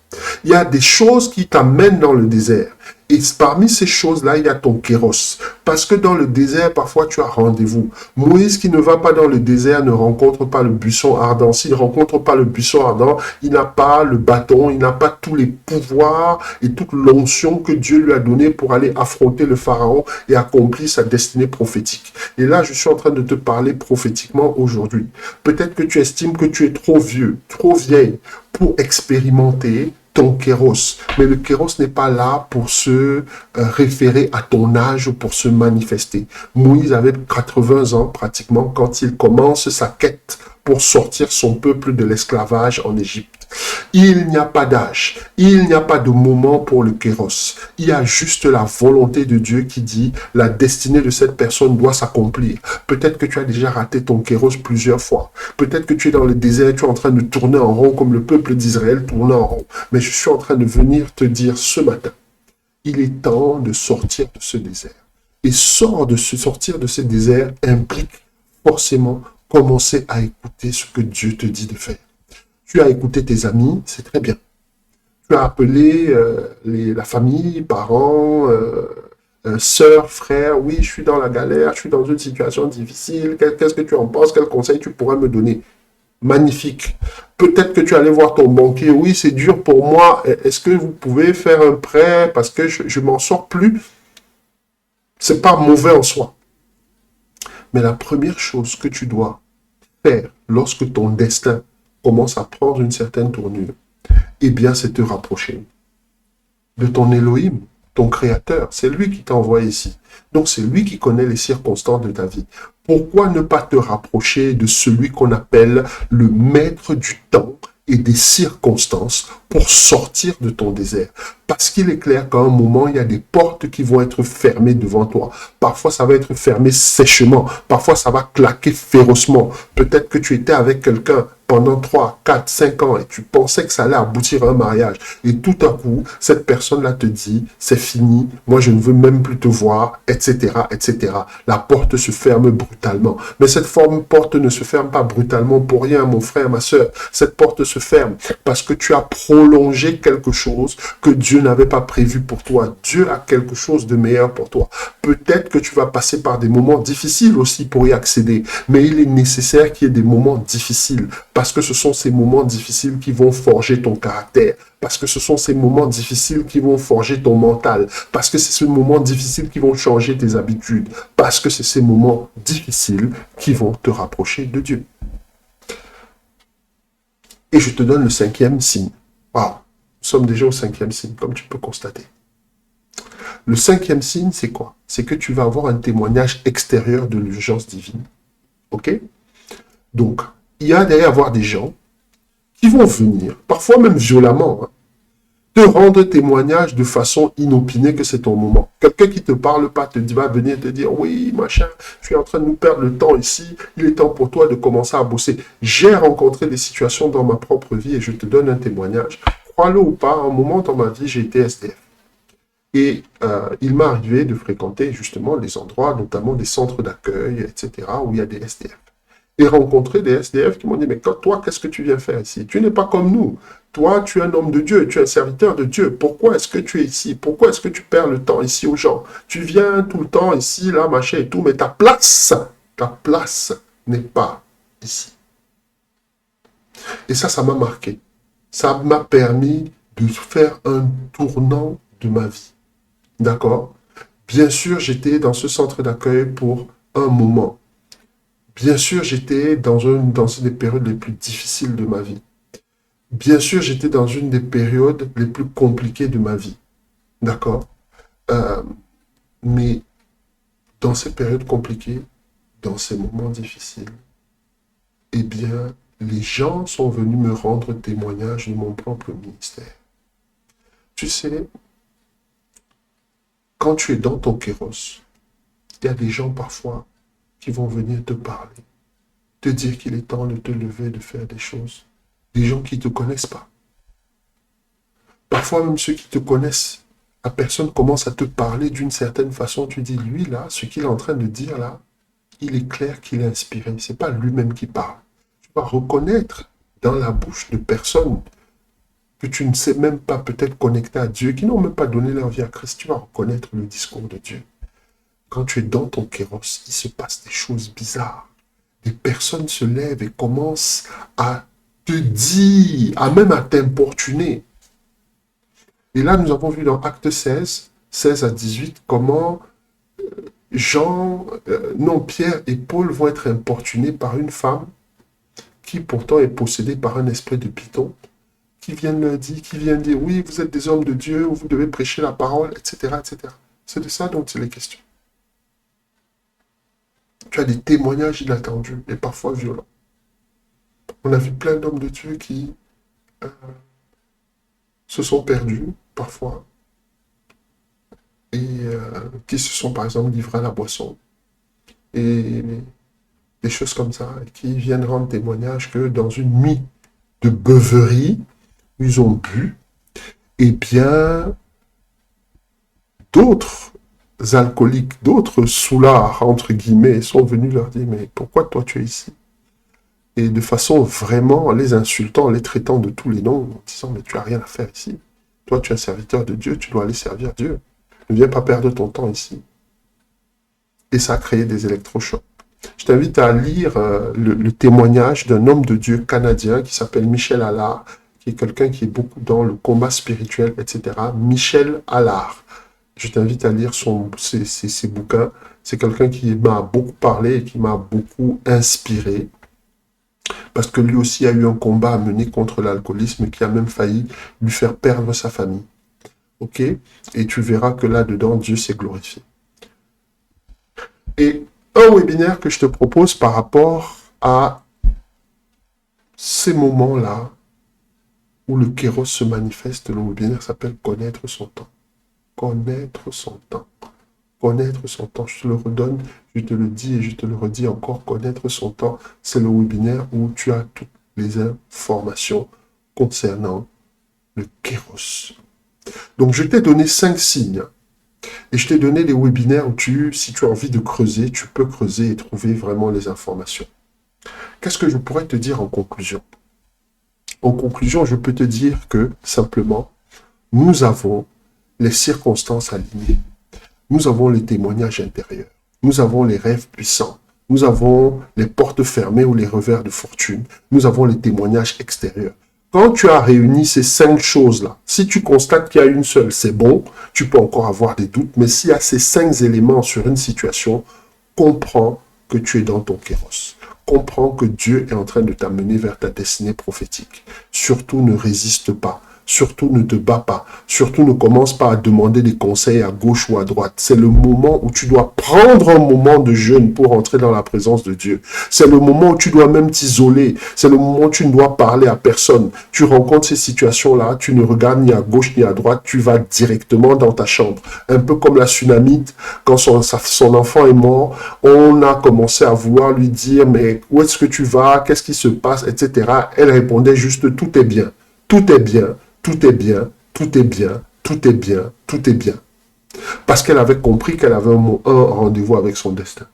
[SPEAKER 1] Il y a des choses qui t'amènent dans le désert. Et parmi ces choses-là, il y a ton kéros. Parce que dans le désert, parfois, tu as rendez-vous. Moïse qui ne va pas dans le désert ne rencontre pas le buisson ardent. S'il ne rencontre pas le buisson ardent, il n'a pas le bâton, il n'a pas tous les pouvoirs et toute l'onction que Dieu lui a donnée pour aller affronter le pharaon et accomplir sa destinée prophétique. Et là, je suis en train de te parler prophétiquement aujourd'hui. Peut-être que tu estimes que tu es trop vieux, trop vieille pour expérimenter ton kéros. Mais le kéros n'est pas là pour se référer à ton âge ou pour se manifester. Moïse avait 80 ans pratiquement quand il commence sa quête pour sortir son peuple de l'esclavage en Égypte. Il n'y a pas d'âge, il n'y a pas de moment pour le kéros. Il y a juste la volonté de Dieu qui dit la destinée de cette personne doit s'accomplir. Peut-être que tu as déjà raté ton kéros plusieurs fois. Peut-être que tu es dans le désert, tu es en train de tourner en rond comme le peuple d'Israël tournait en rond. Mais je suis en train de venir te dire ce matin, il est temps de sortir de ce désert. Et sortir de ce désert implique forcément commencer à écouter ce que Dieu te dit de faire. Tu as écouté tes amis, c'est très bien. Tu as appelé la famille, parents, sœur, frère, oui, je suis dans la galère, je suis dans une situation difficile, qu'est-ce que tu en penses, quel conseil tu pourrais me donner? Magnifique. Peut-être que tu allais voir ton banquier, oui, c'est dur pour moi, est-ce que vous pouvez faire un prêt parce que je m'en sors plus? C'est pas mauvais en soi. Mais la première chose que tu dois faire lorsque ton destin commence à prendre une certaine tournure, eh bien, c'est te rapprocher de ton Elohim, ton créateur. C'est lui qui t'a envoyé ici. Donc, c'est lui qui connaît les circonstances de ta vie. Pourquoi ne pas te rapprocher de celui qu'on appelle le maître du temps et des circonstances pour sortir de ton désert? Parce qu'il est clair qu'à un moment, il y a des portes qui vont être fermées devant toi. Parfois, ça va être fermé sèchement. Parfois, ça va claquer férocement. Peut-être que tu étais avec quelqu'un pendant 3, 4, 5 ans et tu pensais que ça allait aboutir à un mariage. Et tout à coup, cette personne-là te dit, c'est fini, moi je ne veux même plus te voir, etc., etc. La porte se ferme brutalement. Mais cette porte ne se ferme pas brutalement pour rien, mon frère, ma soeur. Cette porte se ferme parce que tu as prolongé quelque chose que Dieu n'avait pas prévu pour toi. Dieu a quelque chose de meilleur pour toi. Peut-être que tu vas passer par des moments difficiles aussi pour y accéder, mais il est nécessaire qu'il y ait des moments difficiles parce que ce sont ces moments difficiles qui vont forger ton caractère, parce que ce sont ces moments difficiles qui vont forger ton mental, parce que c'est ces moments difficiles qui vont changer tes habitudes, parce que c'est ces moments difficiles qui vont te rapprocher de Dieu. Et je te donne le 5e signe. Waouh, nous sommes déjà au 5e signe, comme tu peux constater. Le 5e signe, c'est quoi? C'est que tu vas avoir un témoignage extérieur de l'urgence divine. Ok? Donc, il y a d'ailleurs avoir des gens qui vont venir, parfois même violemment, hein, te rendre témoignage de façon inopinée que c'est ton moment. Quelqu'un qui te parle pas te va venir te dire, oui, machin, je suis en train de nous perdre le temps ici, il est temps pour toi de commencer à bosser. J'ai rencontré des situations dans ma propre vie et je te donne un témoignage. Crois-le ou pas, à un moment dans ma vie, j'ai été SDF. Et il m'est arrivé de fréquenter justement les endroits, notamment des centres d'accueil, etc., où il y a des SDF. Et rencontrer des SDF qui m'ont dit, mais toi, qu'est-ce que tu viens faire ici? Tu n'es pas comme nous. Toi, tu es un homme de Dieu, tu es un serviteur de Dieu. Pourquoi est-ce que tu es ici? Pourquoi est-ce que tu perds le temps ici aux gens? Tu viens tout le temps ici, là, machin et tout, mais ta place n'est pas ici. Et ça m'a marqué. Ça m'a permis de faire un tournant de ma vie. D'accord? Bien sûr, j'étais dans ce centre d'accueil pour un moment. Bien sûr, j'étais dans une des périodes les plus difficiles de ma vie. Bien sûr, j'étais dans une des périodes les plus compliquées de ma vie. D'accord? Mais dans ces périodes compliquées, dans ces moments difficiles, eh bien, les gens sont venus me rendre témoignage de mon propre ministère. Tu sais, quand tu es dans ton kéros, il y a des gens parfois qui vont venir te parler, te dire qu'il est temps de te lever, de faire des choses. Des gens qui ne te connaissent pas. Parfois même ceux qui te connaissent, la personne commence à te parler d'une certaine façon, tu dis, lui là, ce qu'il est en train de dire là, il est clair qu'il est inspiré. Ce n'est pas lui-même qui parle. Tu vas reconnaître dans la bouche de personnes que tu ne sais même pas peut-être connecter à Dieu, qui n'ont même pas donné leur vie à Christ, tu vas reconnaître le discours de Dieu. Quand tu es dans ton kéros, il se passe des choses bizarres. Des personnes se lèvent et commencent à te dire, même à t'importuner. Et là, nous avons vu dans Acte 16, 16 à 18, comment Pierre et Paul vont être importunés par une femme qui pourtant est possédée par un esprit de python, qui vient dire, oui, vous êtes des hommes de Dieu, vous devez prêcher la parole, etc., etc. C'est de ça dont il est question. Tu as des témoignages inattendus et parfois violents. On a vu plein d'hommes de Dieu qui se sont perdus, parfois, et qui se sont, par exemple, livrés à la boisson. Et des choses comme ça, et qui viennent rendre témoignage que dans une nuit de beuverie, ils ont bu, et bien, d'autres alcooliques, d'autres soulards, entre guillemets, sont venus leur dire, mais pourquoi toi tu es ici? Et de façon vraiment, en les insultant, en les traitant de tous les noms, en disant, mais tu n'as rien à faire ici. Toi, tu es un serviteur de Dieu, tu dois aller servir Dieu. Ne viens pas perdre ton temps ici. Et ça a créé des électrochocs. Je t'invite à lire le témoignage d'un homme de Dieu canadien qui s'appelle Michel Allard, qui est quelqu'un qui est beaucoup dans le combat spirituel, etc. Michel Allard. Je t'invite à lire ses bouquins. C'est quelqu'un qui m'a beaucoup parlé et qui m'a beaucoup inspiré. Parce que lui aussi a eu un combat à mener contre l'alcoolisme qui a même failli lui faire perdre sa famille. Ok? Et tu verras que là-dedans, Dieu s'est glorifié. Et un webinaire que je te propose par rapport à ces moments-là où le kéros se manifeste, le webinaire s'appelle « Connaître son temps ». Connaître son temps. Connaître son temps. Je te le redonne, je te le dis et je te le redis encore. Connaître son temps, c'est le webinaire où tu as toutes les informations concernant le kéros. Donc, je t'ai donné 5 signes. Et je t'ai donné les webinaires où si tu as envie de creuser, tu peux creuser et trouver vraiment les informations. Qu'est-ce que je pourrais te dire en conclusion? En conclusion, je peux te dire que, simplement, nous avons les circonstances alignées. Nous avons les témoignages intérieurs. Nous avons les rêves puissants. Nous avons les portes fermées ou les revers de fortune. Nous avons les témoignages extérieurs. Quand tu as réuni ces 5 choses-là, si tu constates qu'il y a une seule, c'est bon, tu peux encore avoir des doutes, mais s'il y a ces 5 éléments sur une situation, comprends que tu es dans ton kéros. Comprends que Dieu est en train de t'amener vers ta destinée prophétique. Surtout, ne résiste pas. Surtout, ne te bats pas. Surtout, ne commence pas à demander des conseils à gauche ou à droite. C'est le moment où tu dois prendre un moment de jeûne pour entrer dans la présence de Dieu. C'est le moment où tu dois même t'isoler. C'est le moment où tu ne dois parler à personne. Tu rencontres ces situations-là, tu ne regardes ni à gauche ni à droite, tu vas directement dans ta chambre. Un peu comme la Sunamite, quand son enfant est mort, on a commencé à vouloir lui dire « Mais où est-ce que tu vas? Qu'est-ce qui se passe ?» etc. Elle répondait juste « Tout est bien. Tout est bien. Tout est bien, tout est bien, tout est bien, tout est bien. » Parce qu'elle avait compris qu'elle avait un rendez-vous avec son destin.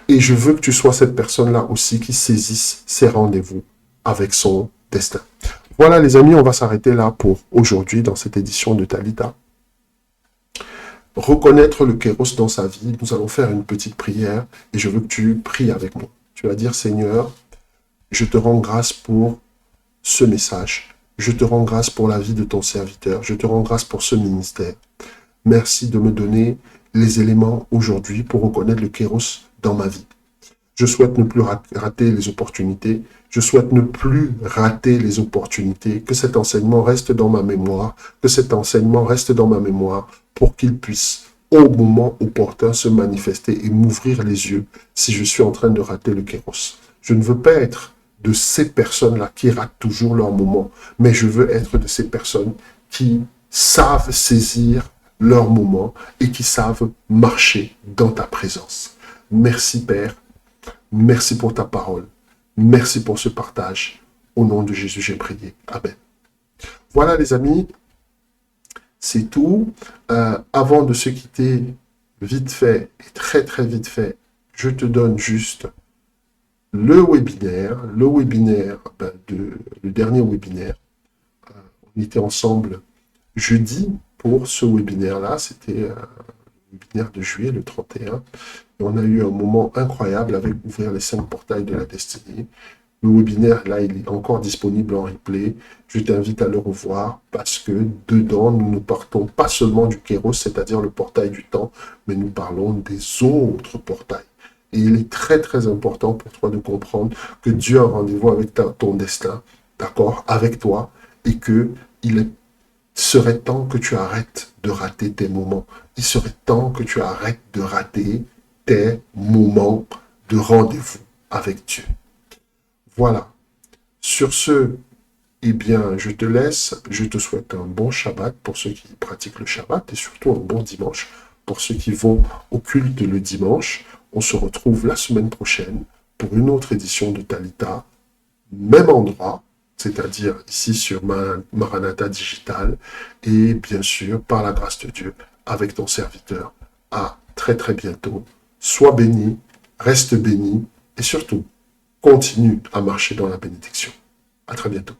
[SPEAKER 1] Et je veux que tu sois cette personne-là aussi qui saisisse ses rendez-vous avec son destin. Voilà les amis, on va s'arrêter là pour aujourd'hui dans cette édition de Talita. Reconnaître le kéros dans sa vie, nous allons faire une petite prière et je veux que tu pries avec moi. Tu vas dire « Seigneur, je te rends grâce pour ce message. Je te rends grâce pour la vie de ton serviteur. Je te rends grâce pour ce ministère. Merci de me donner les éléments aujourd'hui pour reconnaître le kéros dans ma vie. Je souhaite ne plus rater les opportunités. Je souhaite ne plus rater les opportunités. Que cet enseignement reste dans ma mémoire. Que cet enseignement reste dans ma mémoire pour qu'il puisse, au moment opportun, se manifester et m'ouvrir les yeux si je suis en train de rater le kéros. Je ne veux pas être de ces personnes-là qui ratent toujours leur moment, mais je veux être de ces personnes qui savent saisir leur moment et qui savent marcher dans ta présence. Merci Père, merci pour ta parole, merci pour ce partage. Au nom de Jésus, j'ai prié. Amen. Voilà les amis, c'est tout. Avant de se quitter, vite fait, et très très vite fait, je te donne juste le webinaire, le dernier webinaire. On était ensemble jeudi pour ce webinaire-là. C'était le webinaire de juillet, le 31. Et on a eu un moment incroyable avec ouvrir les 5 portails de la destinée. Le webinaire, là, il est encore disponible en replay. Je t'invite à le revoir parce que dedans, nous ne partons pas seulement du kéros, c'est-à-dire le portail du temps, mais nous parlons des autres portails. Et il est très très important pour toi de comprendre que Dieu a un rendez-vous avec ton destin, d'accord, avec toi, et que il serait temps que tu arrêtes de rater tes moments. Il serait temps que tu arrêtes de rater tes moments de rendez-vous avec Dieu. Voilà. Sur ce, eh bien, je te laisse. Je te souhaite un bon Shabbat pour ceux qui pratiquent le Shabbat et surtout un bon dimanche pour ceux qui vont au culte le dimanche. On se retrouve la semaine prochaine pour une autre édition de Talita, même endroit, c'est-à-dire ici sur Maranatha Digital, et bien sûr, par la grâce de Dieu, avec ton serviteur. À très très bientôt. Sois béni, reste béni, et surtout, continue à marcher dans la bénédiction. À très bientôt.